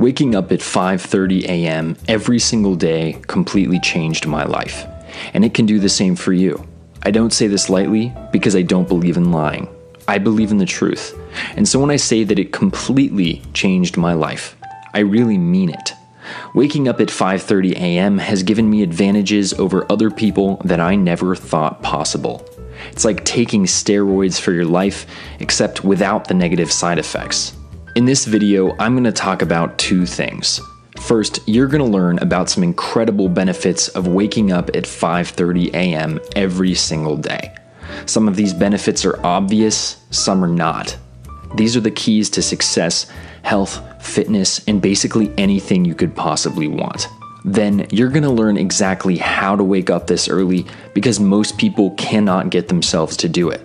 Waking up at 5:30 a.m. every single day completely changed my life, and it can do the same for you. I don't say this lightly because I don't believe in lying. I believe in the truth, and so when I say that it completely changed my life, I really mean it. Waking up at 5:30 a.m. has given me advantages over other people that I never thought possible. It's like taking steroids for your life, except without the negative side effects. In this video, I'm going to talk about two things. First, you're going to learn about some incredible benefits of waking up at 5:30 a.m. every single day. Some of these benefits are obvious, some are not. These are the keys to success, health, fitness, and basically anything you could possibly want. Then you're going to learn exactly how to wake up this early because most people cannot get themselves to do it.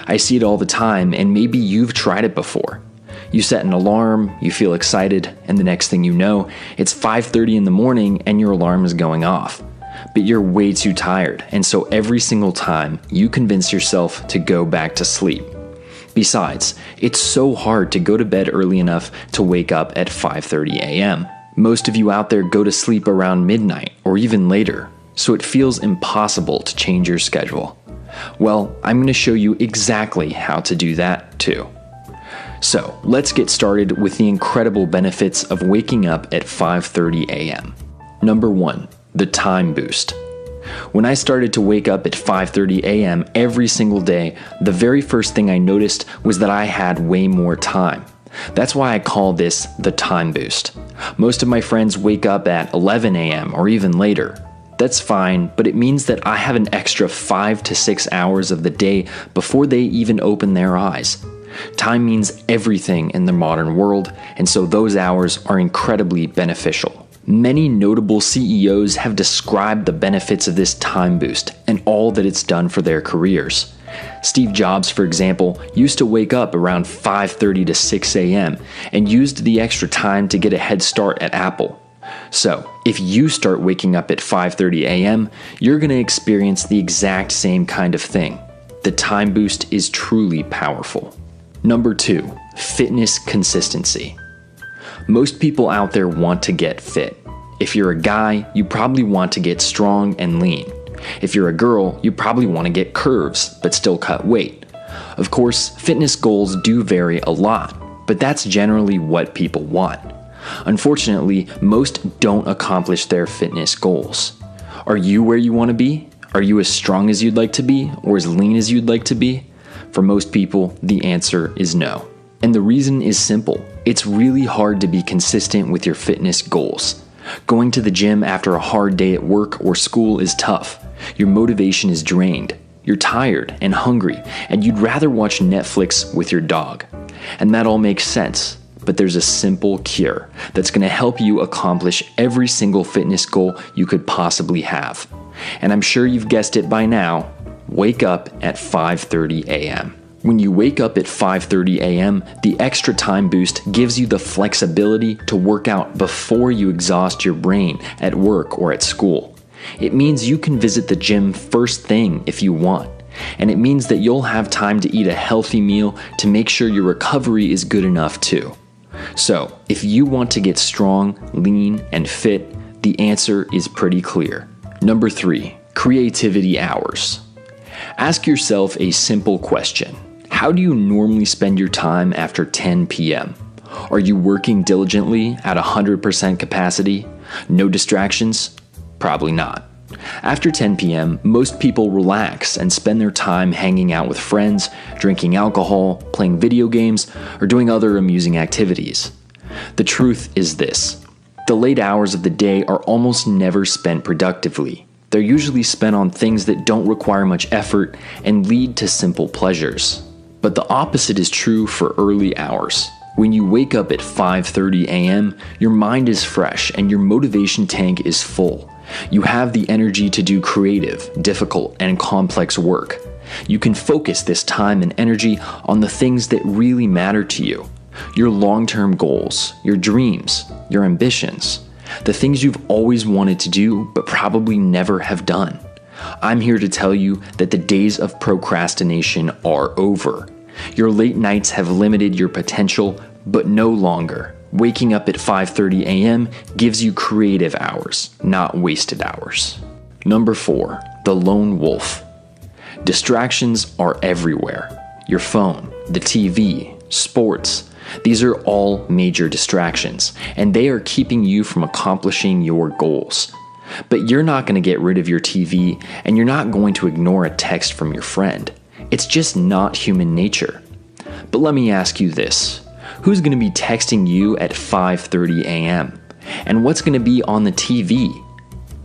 I see it all the time, and maybe you've tried it before. You set an alarm, you feel excited, and the next thing you know, it's 5:30 in the morning and your alarm is going off. But you're way too tired, and so every single time, you convince yourself to go back to sleep. Besides, it's so hard to go to bed early enough to wake up at 5:30 a.m. Most of you out there go to sleep around midnight or even later, so it feels impossible to change your schedule. Well, I'm going to show you exactly how to do that too. So let's get started with the incredible benefits of waking up at 5:30 a.m. Number 1, the time boost. When I started to wake up at 5:30 a.m. every single day, the very first thing I noticed was that I had way more time. That's why I call this the time boost. Most of my friends wake up at 11 a.m. or even later. That's fine, but it means that I have an extra 5 to 6 hours of the day before they even open their eyes. Time means everything in the modern world, and so those hours are incredibly beneficial. Many notable CEOs have described the benefits of this time boost and all that it's done for their careers. Steve Jobs, for example, used to wake up around 5:30 to 6 a.m. and used the extra time to get a head start at Apple. So, if you start waking up at 5:30 a.m., you're going to experience the exact same kind of thing. The time boost is truly powerful. Number 2, fitness consistency. Most people out there want to get fit. If you're a guy, you probably want to get strong and lean. If you're a girl, you probably want to get curves, but still cut weight. Of course, fitness goals do vary a lot, but that's generally what people want. Unfortunately, most don't accomplish their fitness goals. Are you where you want to be? Are you as strong as you'd like to be, or as lean as you'd like to be? For most people, the answer is no. And the reason is simple. It's really hard to be consistent with your fitness goals. Going to the gym after a hard day at work or school is tough. Your motivation is drained. You're tired and hungry, and you'd rather watch Netflix with your dog. And that all makes sense, but there's a simple cure that's going to help you accomplish every single fitness goal you could possibly have. And I'm sure you've guessed it by now. Wake up at 5:30 a.m. When you wake up at 5:30 a.m., the extra time boost gives you the flexibility to work out before you exhaust your brain at work or at school. It means you can visit the gym first thing if you want, and it means that you'll have time to eat a healthy meal to make sure your recovery is good enough too. So, if you want to get strong, lean, and fit, the answer is pretty clear. Number 3, creativity hours. Ask yourself a simple question. How do you normally spend your time after 10 p.m.? Are you working diligently at 100% capacity? No distractions? Probably not. After 10 p.m., most people relax and spend their time hanging out with friends, drinking alcohol, playing video games, or doing other amusing activities. The truth is this: the late hours of the day are almost never spent productively. They're usually spent on things that don't require much effort and lead to simple pleasures. But the opposite is true for early hours. When you wake up at 5:30 a.m., your mind is fresh and your motivation tank is full. You have the energy to do creative, difficult, and complex work. You can focus this time and energy on the things that really matter to you. Your long-term goals, your dreams, your ambitions. The things you've always wanted to do but probably never have done. I'm here to tell you that the days of procrastination are over. Your late nights have limited your potential, but no longer. Waking up at 5:30 a.m. gives you creative hours, not wasted hours. Number 4, the lone wolf. Distractions are everywhere. Your phone, the TV, sports. These are all major distractions, and they are keeping you from accomplishing your goals. But you're not going to get rid of your TV, and you're not going to ignore a text from your friend. It's just not human nature. But let me ask you this. Who's going to be texting you at 5:30 a.m.? And what's going to be on the TV?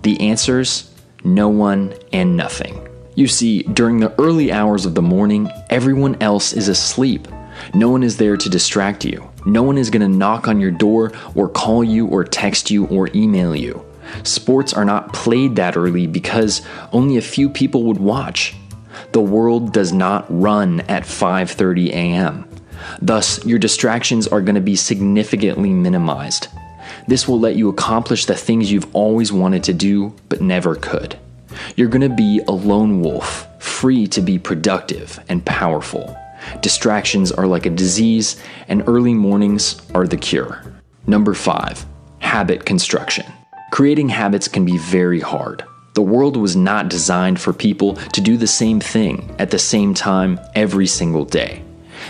The answers? No one and nothing. You see, during the early hours of the morning, everyone else is asleep. No one is there to distract you. No one is going to knock on your door or call you or text you or email you. Sports are not played that early because only a few people would watch. The world does not run at 5:30 a.m. Thus, your distractions are going to be significantly minimized. This will let you accomplish the things you've always wanted to do but never could. You're going to be a lone wolf, free to be productive and powerful. Distractions are like a disease, and early mornings are the cure. Number 5, habit construction. Creating habits can be very hard. The world was not designed for people to do the same thing at the same time every single day.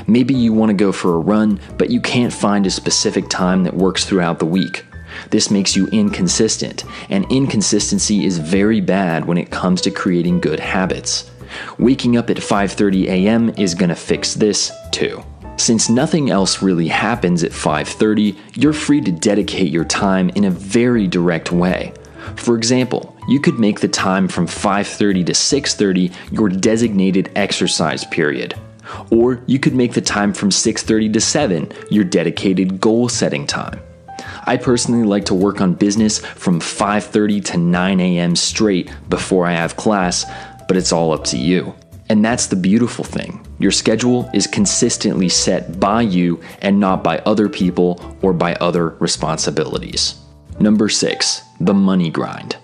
Maybe you want to go for a run, but you can't find a specific time that works throughout the week. This makes you inconsistent, and inconsistency is very bad when it comes to creating good habits. Waking up at 5:30 a.m. is going to fix this too. Since nothing else really happens at 5:30, you're free to dedicate your time in a very direct way. For example, you could make the time from 5:30 to 6:30 your designated exercise period. Or you could make the time from 6:30 to 7 your dedicated goal-setting time. I personally like to work on business from 5:30 to 9 a.m. straight before I have class, but it's all up to you. And that's the beautiful thing. Your schedule is consistently set by you and not by other people or by other responsibilities. Number 6, the money grind.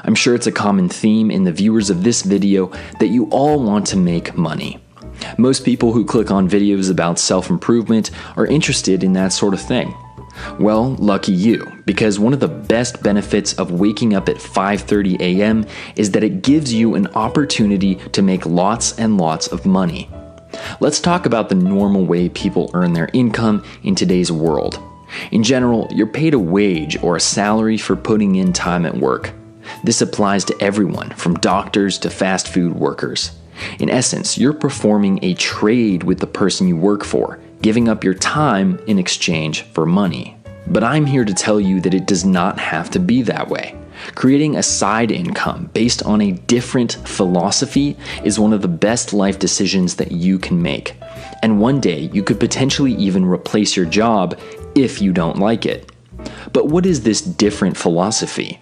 I'm sure it's a common theme in the viewers of this video that you all want to make money. Most people who click on videos about self-improvement are interested in that sort of thing. Well, lucky you, because one of the best benefits of waking up at 5:30 a.m. is that it gives you an opportunity to make lots and lots of money. Let's talk about the normal way people earn their income in today's world. In general, you're paid a wage or a salary for putting in time at work. This applies to everyone, from doctors to fast food workers. In essence, you're performing a trade with the person you work for, giving up your time in exchange for money. But I'm here to tell you that it does not have to be that way. Creating a side income based on a different philosophy is one of the best life decisions that you can make. And one day, you could potentially even replace your job if you don't like it. But what is this different philosophy?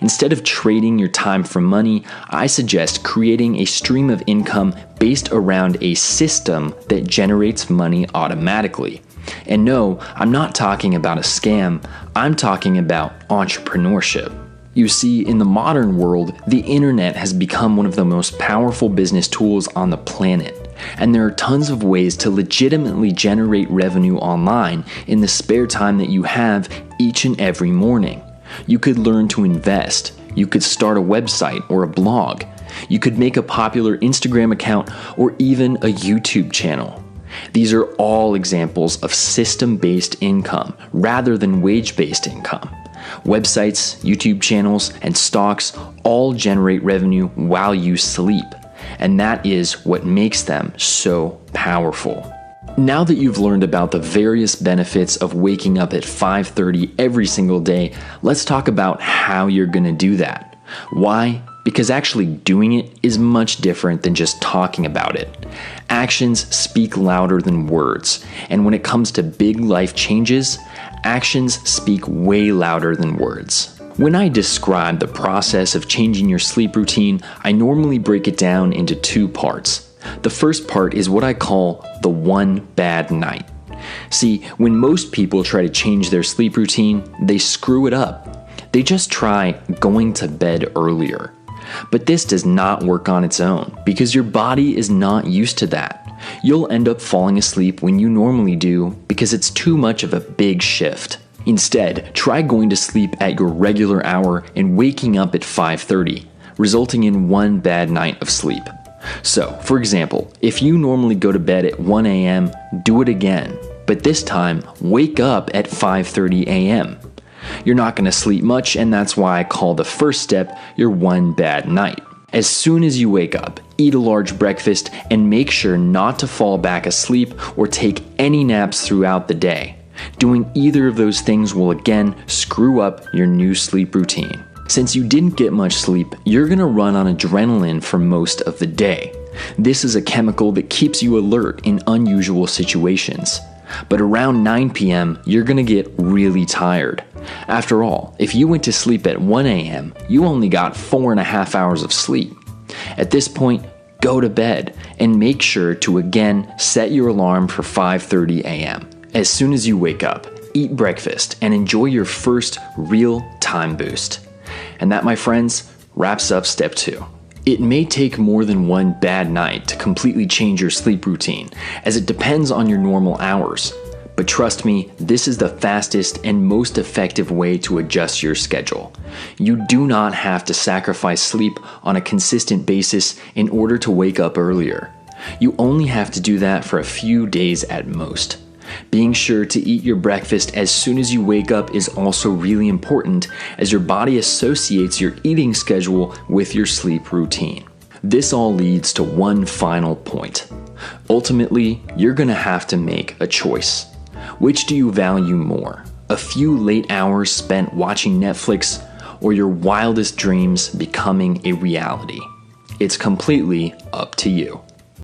Instead of trading your time for money, I suggest creating a stream of income based around a system that generates money automatically. And no, I'm not talking about a scam, I'm talking about entrepreneurship. You see, in the modern world, the internet has become one of the most powerful business tools on the planet. And there are tons of ways to legitimately generate revenue online in the spare time that you have each and every morning. You could learn to invest. You could start a website or a blog. You could make a popular Instagram account or even a YouTube channel. These are all examples of system-based income rather than wage-based income. Websites, YouTube channels, and stocks all generate revenue while you sleep, and that is what makes them so powerful. Now that you've learned about the various benefits of waking up at 5:30 every single day, let's talk about how you're going to do that. Why? Because actually doing it is much different than just talking about it. Actions speak louder than words, and when it comes to big life changes, actions speak way louder than words. When I describe the process of changing your sleep routine, I normally break it down into 2 parts. The first part is what I call the one bad night. See, when most people try to change their sleep routine, they screw it up. They just try going to bed earlier. But this does not work on its own because your body is not used to that. You'll end up falling asleep when you normally do because it's too much of a big shift. Instead, try going to sleep at your regular hour and waking up at 5:30, resulting in one bad night of sleep. So, for example, if you normally go to bed at 1 a.m., do it again, but this time, wake up at 5:30 a.m. You're not going to sleep much, and that's why I call the first step your one bad night. As soon as you wake up, eat a large breakfast and make sure not to fall back asleep or take any naps throughout the day. Doing either of those things will again screw up your new sleep routine. Since you didn't get much sleep, you're going to run on adrenaline for most of the day. This is a chemical that keeps you alert in unusual situations. But around 9 p.m., you're going to get really tired. After all, if you went to sleep at 1 a.m., you only got 4.5 hours of sleep. At this point, go to bed and make sure to again set your alarm for 5:30 a.m. As soon as you wake up, eat breakfast and enjoy your first real time boost. And that, my friends, wraps up step 2. It may take more than one bad night to completely change your sleep routine, as it depends on your normal hours. But trust me, this is the fastest and most effective way to adjust your schedule. You do not have to sacrifice sleep on a consistent basis in order to wake up earlier. You only have to do that for a few days at most. Being sure to eat your breakfast as soon as you wake up is also really important, as your body associates your eating schedule with your sleep routine. This all leads to one final point. Ultimately, you're going to have to make a choice. Which do you value more? A few late hours spent watching Netflix, or your wildest dreams becoming a reality? It's completely up to you.